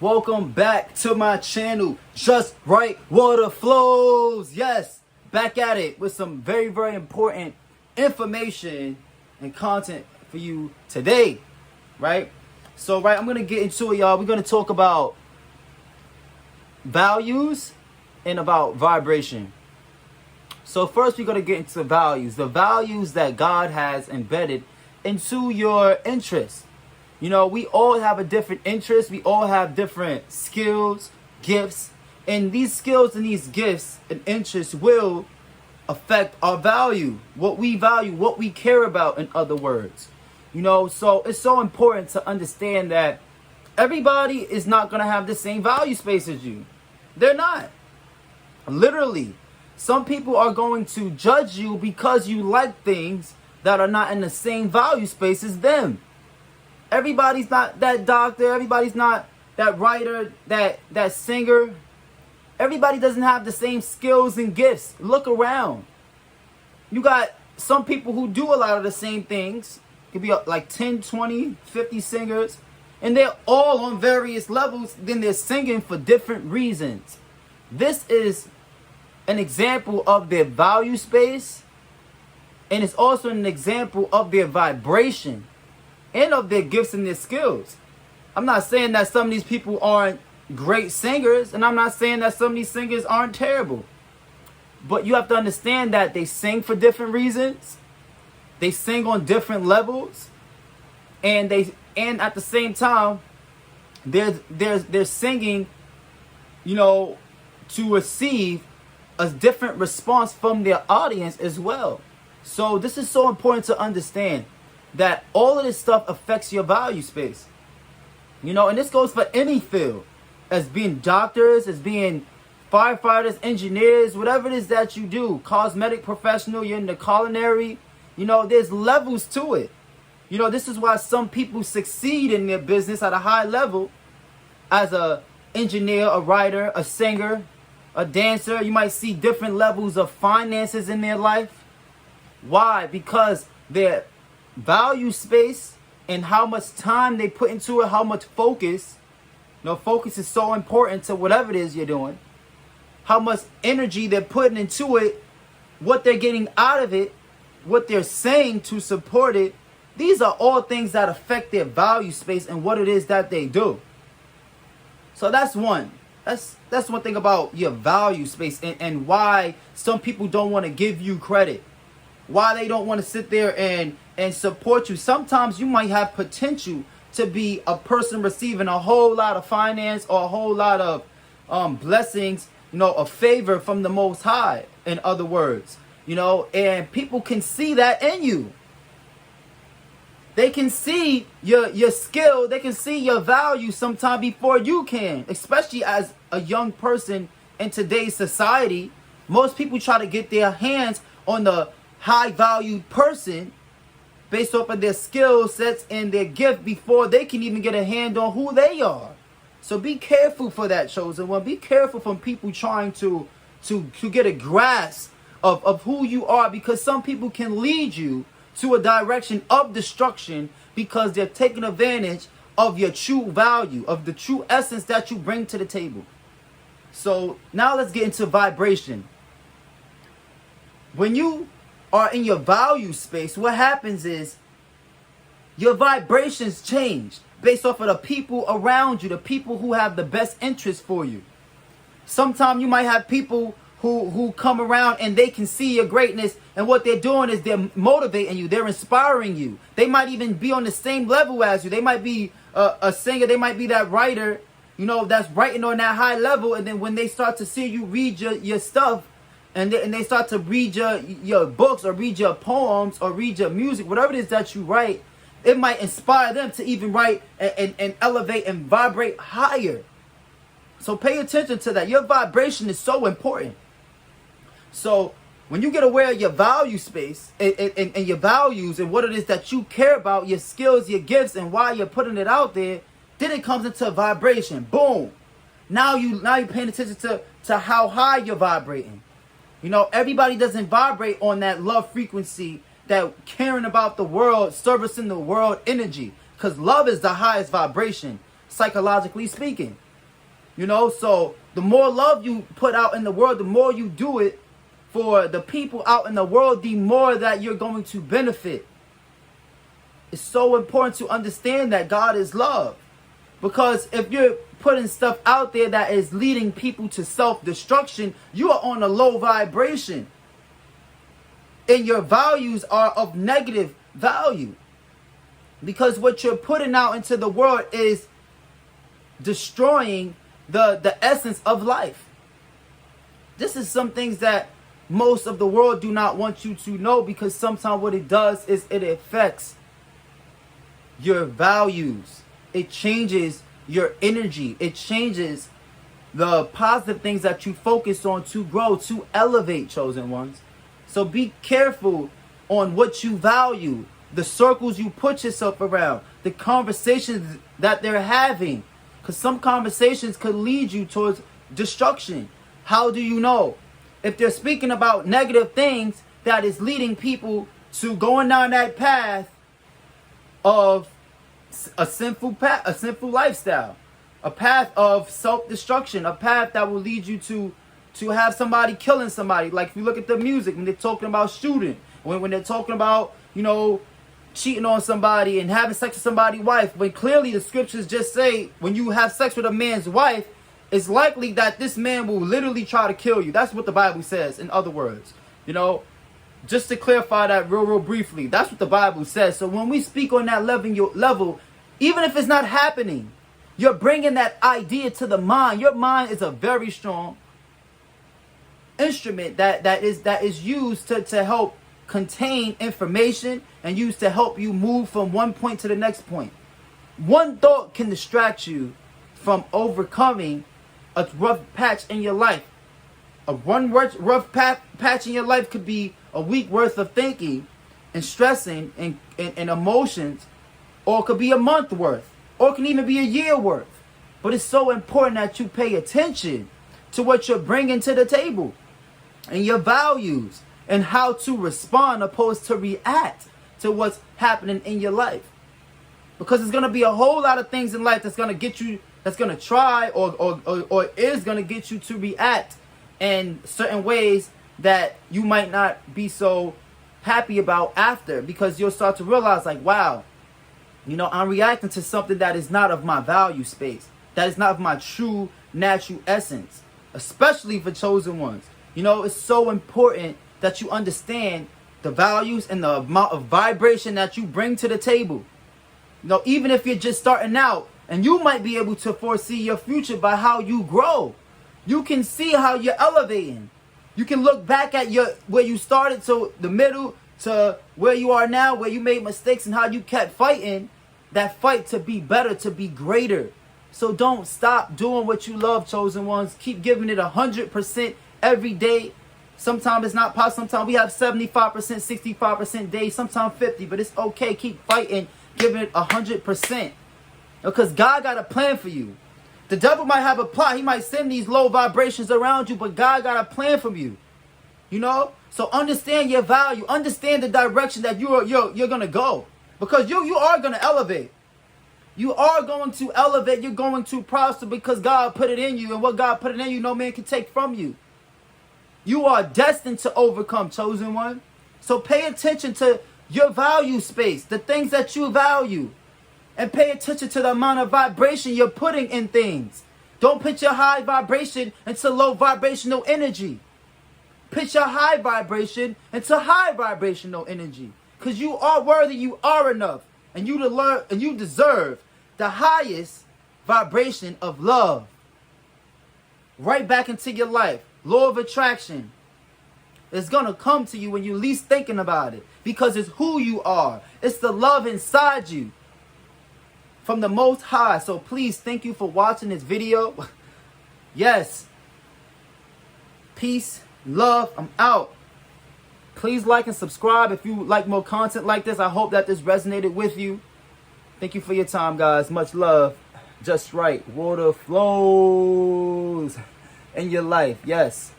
Welcome back to my channel, Just Right Water Flows. Yes, back at it with some very, very important information and content for you today, right? So, I'm going to get into it, y'all. We're going to talk about values and about vibration. So first, we're going to get into the values that God has embedded into your interests. You know, we all have a different interest. We all have different skills, gifts. And these skills and these gifts and interests will affect our value. What we value, what we care about, in other words. You know, so it's so important to understand that everybody is not going to have the same value space as you. They're not. Literally. Some people are going to judge you because you like things that are not in the same value space as them. Everybody's not that doctor. Everybody's not that writer, that singer. Everybody doesn't have the same skills and gifts. Look around. You got some people who do a lot of the same things. It could be like 10, 20, 50 singers. And they're all on various levels. Then they're singing for different reasons. This is an example of their value space. And it's also an example of their vibration. And of their gifts and their skills. I'm not saying that some of these people aren't great singers, and I'm not saying that some of these singers aren't terrible. But you have to understand that they sing for different reasons. They sing on different levels, and at the same time, they're singing, you know, to receive a different response from their audience as well. So this is so important to understand. That all of this stuff affects your value space. You know, and this goes for any field. As being doctors, as being firefighters, engineers, whatever it is that you do. Cosmetic professional, you're in the culinary. You know, there's levels to it. You know, this is why some people succeed in their business at a high level. As a engineer, a writer, a singer, a dancer. You might see different levels of finances in their life. Why? Because they're value space and how much time they put into it, how much focus. You know, focus is so important to whatever it is you're doing. How much energy they're putting into it, what they're getting out of it, what they're saying to support it. These are all things that affect their value space and what it is that they do. So that's one. That's one thing about your value space and why some people don't want to give you credit. Why they don't want to sit there and support you. Sometimes you might have potential to be a person receiving a whole lot of finance or a whole lot of blessings, you know, a favor from the Most High, in other words. You know, and people can see that in you. They can see your skill. They can see your value sometime before you can. Especially as a young person in today's society. Most people try to get their hands on the high valued person based off of their skill sets and their gift before they can even get a hand on who they are. So be careful for that, chosen one. Be careful from people trying to get a grasp of who you are, because some people can lead you to a direction of destruction because they're taking advantage of your true value, of the true essence that you bring to the table. So now let's get into vibration. When you are in your value space, what happens is your vibrations change based off of the people around you, the people who have the best interest for you. Sometimes you might have people who come around and they can see your greatness, and what they're doing is they're motivating you, they're inspiring you. They might even be on the same level as you. They might be a singer, they might be that writer, you know, that's writing on that high level, and then when they start to see you read your stuff, and they start to read your books or read your poems or read your music, whatever it is that you write, it might inspire them to even write and elevate and vibrate higher. So pay attention to that. Your vibration is so important. So when you get aware of your value space and your values and what it is that you care about, your skills, your gifts, and why you're putting it out there, then it comes into vibration. Boom. Now you're paying attention to how high you're vibrating. You know, everybody doesn't vibrate on that love frequency, that caring about the world, servicing the world energy. Because love is the highest vibration, psychologically speaking. You know, so the more love you put out in the world, the more you do it for the people out in the world, the more that you're going to benefit. It's so important to understand that God is love. Because if you're putting stuff out there that is leading people to self-destruction, you are on a low vibration. And your values are of negative value. Because what you're putting out into the world is destroying the essence of life. This is some things that most of the world do not want you to know, because sometimes what it does is it affects your values. It changes your energy. It changes the positive things that you focus on to grow, to elevate, chosen ones. So be careful on what you value, the circles you put yourself around, the conversations that they're having. Because some conversations could lead you towards destruction. How do you know? If they're speaking about negative things, that is leading people to going down that path of a sinful lifestyle, a path of self-destruction, a path that will lead you to have somebody killing somebody. Like if you look at the music, when they're talking about shooting, when they're talking about, you know, cheating on somebody and having sex with somebody's wife, when clearly the scriptures just say when you have sex with a man's wife, it's likely that this man will literally try to kill you. That's what the Bible says, in other words. You know, just to clarify that real briefly, that's what the Bible says. So when we speak on that level, even if it's not happening, you're bringing that idea to the mind. Your mind is a very strong instrument that is used to help contain information and used to help you move from one point to the next point. One thought can distract you from overcoming a rough patch in your life. Rough patch in your life could be a week worth of thinking and stressing and emotions, or it could be a month worth, or it can even be a year worth. But it's so important that you pay attention to what you're bringing to the table and your values and how to respond opposed to react to what's happening in your life. Because there's going to be a whole lot of things in life that's going to get you, that's going to try or is going to get you to react in certain ways that you might not be so happy about after, because you'll start to realize like, wow, you know, I'm reacting to something that is not of my value space, that is not of my true natural essence, especially for chosen ones. You know, it's so important that you understand the values and the amount of vibration that you bring to the table. You know, even if you're just starting out, and you might be able to foresee your future by how you grow. You can see how you're elevating. You can look back at where you started to the middle to where you are now, where you made mistakes and how you kept fighting that fight to be better, to be greater. So don't stop doing what you love, chosen ones. Keep giving it 100% every day. Sometimes it's not possible. Sometimes we have 75%, 65% days, sometimes 50, but it's okay. Keep fighting, giving it 100%. Because God got a plan for you. The devil might have a plot. He might send these low vibrations around you, but God got a plan for you. You know? So understand your value. Understand the direction that you're going to go. Because you are going to elevate. You are going to elevate. You're going to prosper because God put it in you. And what God put it in you, no man can take from you. You are destined to overcome, chosen one. So pay attention to your value space, the things that you value. And pay attention to the amount of vibration you're putting in things. Don't put your high vibration into low vibrational energy. Put your high vibration into high vibrational energy. Because you are worthy, you are enough. And you deserve the highest vibration of love. Right back into your life. Law of attraction. It's going to come to you when you're least thinking about it. Because it's who you are. It's the love inside you. From the Most High. So please, thank you for watching this video. Yes. Peace, love. I'm out. Please like and subscribe if you like more content like this. I hope that this resonated with you. Thank you for your time, guys. Much love. Just right. Water flows in your life. Yes.